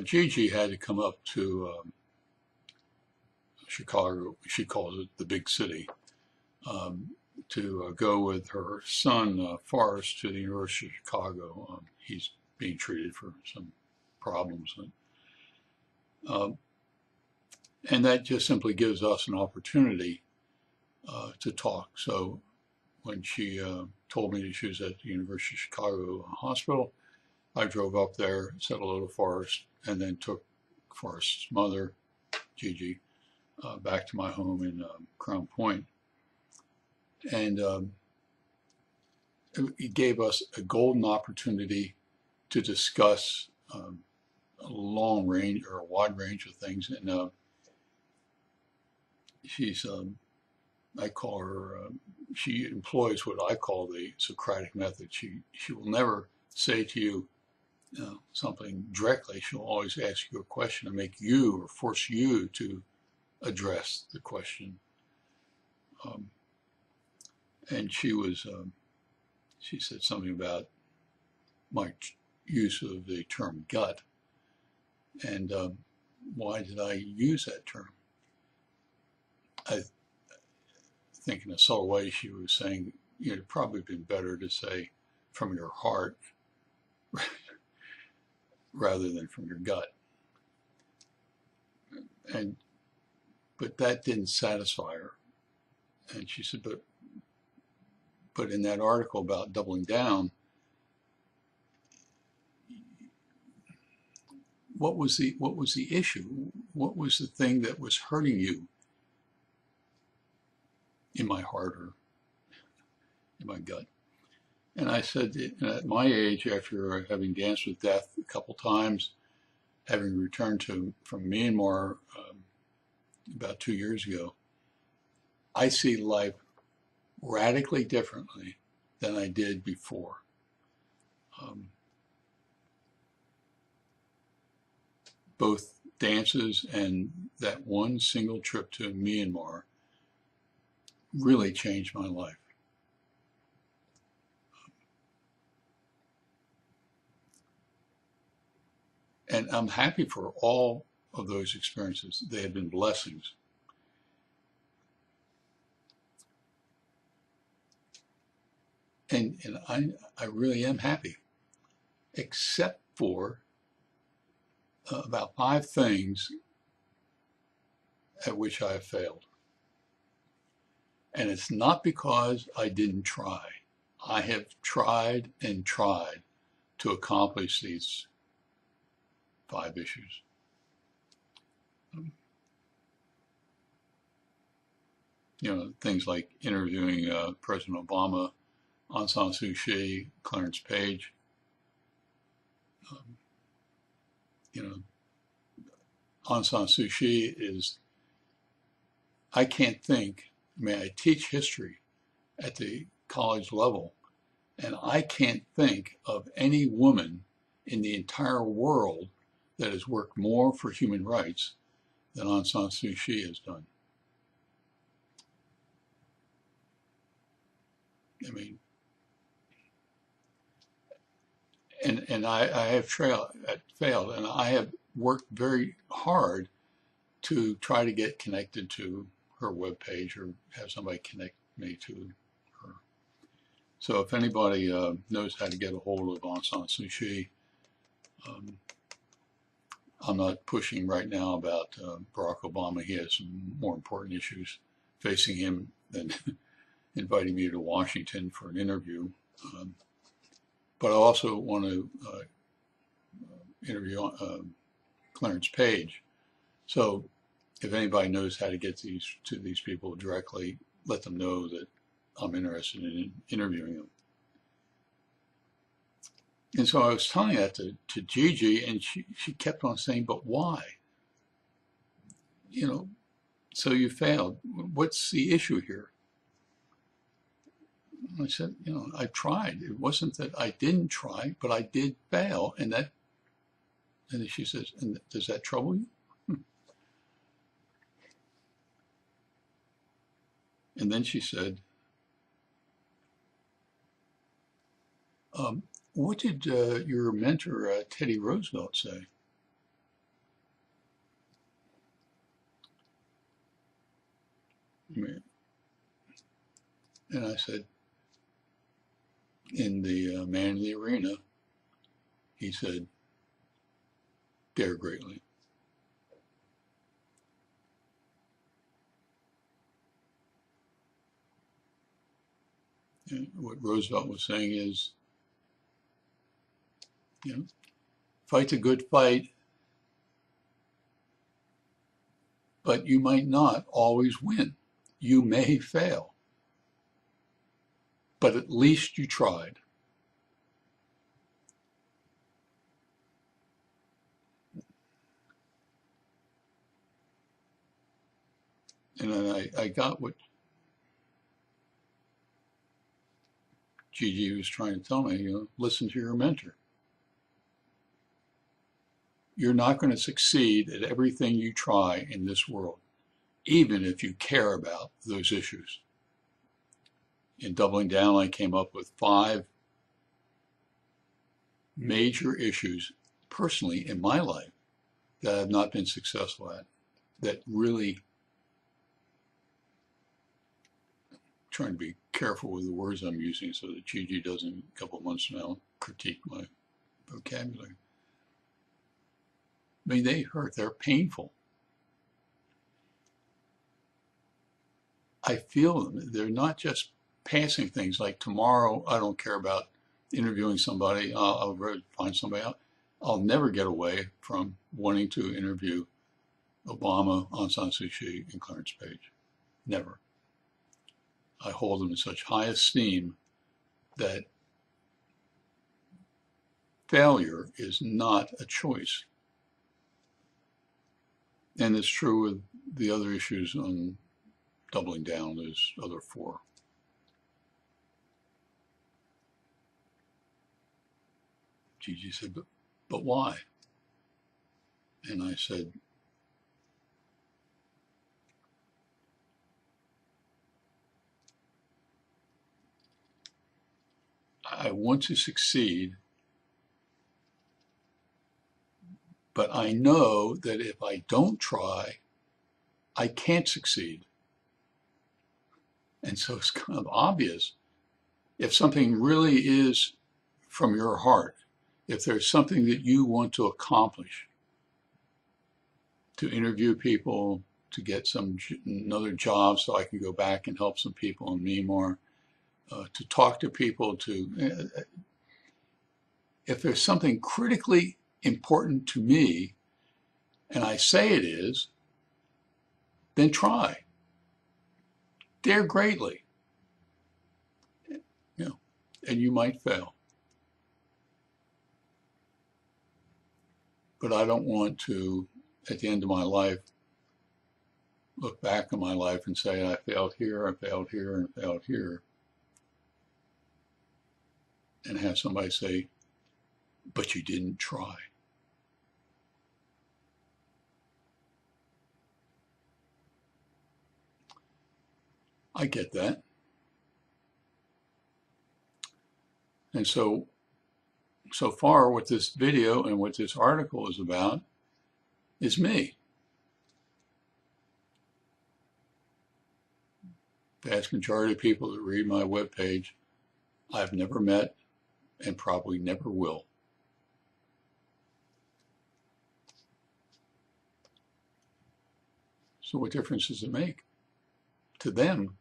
Gigi had to come up to Chicago. She calls it the big city. To go with her son, Forrest, to the University of Chicago. He's being treated for some problems. Um, and that just simply gives us an opportunity to talk. So when she told me that she was at the University of Chicago Hospital, I drove up there, said hello to Forrest, and then took Forrest's mother, Gigi, back to my home in Crown Point. And it gave us a golden opportunity to discuss a long range or a wide range of things. And she's, I call her, she employs what I call the Socratic method. She will never say to you something directly. She'll always ask you a question and make you or force you to address the question. And she said something about my use of the term gut. And why did I use that term? I think in a subtle way she was saying, it'd probably been better to say from your heart rather than from your gut. But that didn't satisfy her. And she said, but in that article about doubling down, what was the issue? What was the thing that was hurting you in my heart or in my gut? And I said, at my age, after having danced with death a couple times, having returned from Myanmar about 2 years ago, I see life radically differently than I did before. Both dances and that one single trip to Myanmar really changed my life. And I'm happy for all of those experiences. They have been blessings. And I really am happy, except for about 5 things at which I have failed. And it's not because I didn't try. I have tried and tried to accomplish these 5 issues. Things like interviewing President Obama, Aung San Suu Kyi, Clarence Page. Aung San Suu Kyi is, I can't think, I teach history at the college level, and I can't think of any woman in the entire world that has worked more for human rights than Aung San Suu Kyi has done. And I have failed, and I have worked very hard to try to get connected to her webpage or have somebody connect me to her. So if anybody knows how to get a hold of Aung San Suu Kyi, I'm not pushing right now about Barack Obama. He has some more important issues facing him than inviting me to Washington for an interview. But I also want to interview Clarence Page. So if anybody knows how to get to these people directly, let them know that I'm interested in interviewing them. And so I was telling that to Gigi, and she kept on saying, but why? So you failed. What's the issue here? I said, I tried. It wasn't that I didn't try, but I did fail. And then she says, and does that trouble you? And then she said, what did your mentor, Teddy Roosevelt, say? And I said, in the Man in the Arena, he said, dare greatly. And what Roosevelt was saying is, fight's a good fight, but you might not always win. You may fail, but at least you tried. And then I got what Gigi was trying to tell me, listen to your mentor. You're not going to succeed at everything you try in this world, even if you care about those issues. In Doubling Down, I came up with 5 major issues personally in my life that I've not been successful at, that really, trying to be careful with the words I'm using so that Gigi doesn't, a couple of months from now, critique my vocabulary. I mean, they hurt, they're painful. I feel them. They're not just passing things like tomorrow, I don't care about interviewing somebody, I'll find somebody else. I'll never get away from wanting to interview Obama, Aung San Suu Kyi, and Clarence Page. Never. I hold them in such high esteem that failure is not a choice. And it's true with the other issues on Doubling Down, those other 4. Gigi said, but why? And I said, I want to succeed, but I know that if I don't try, I can't succeed. And so it's kind of obvious. If something really is from your heart, if there's something that you want to accomplish, to interview people, to get another job so I can go back and help some people in Myanmar, to talk to people, if there's something critically important to me, and I say it is, then try. Dare greatly. And you might fail. But I don't want to, at the end of my life, look back on my life and say, I failed here, I failed here, and I failed here. And have somebody say, but you didn't try. I get that. And so far what this video and what this article is about is me. The vast majority of people that read my webpage, I've never met and probably never will. So what difference does it make to them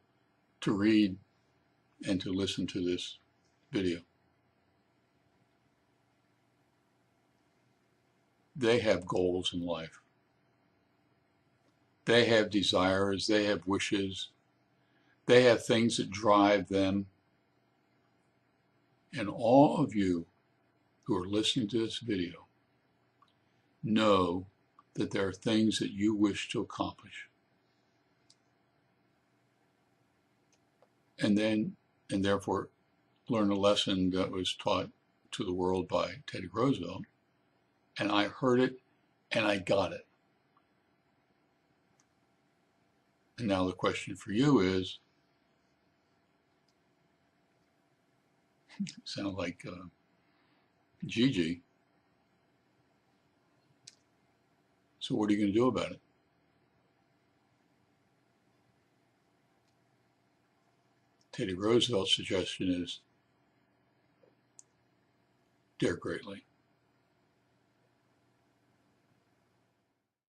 to read and to listen to this video? They have goals in life. They have desires, they have wishes, they have things that drive them. And all of you who are listening to this video know that there are things that you wish to accomplish. And therefore learn a lesson that was taught to the world by Teddy Roosevelt. And I heard it and I got it. And now the question for you is, sound like Gigi. So what are you going to do about it? Teddy Roosevelt's suggestion is dare greatly.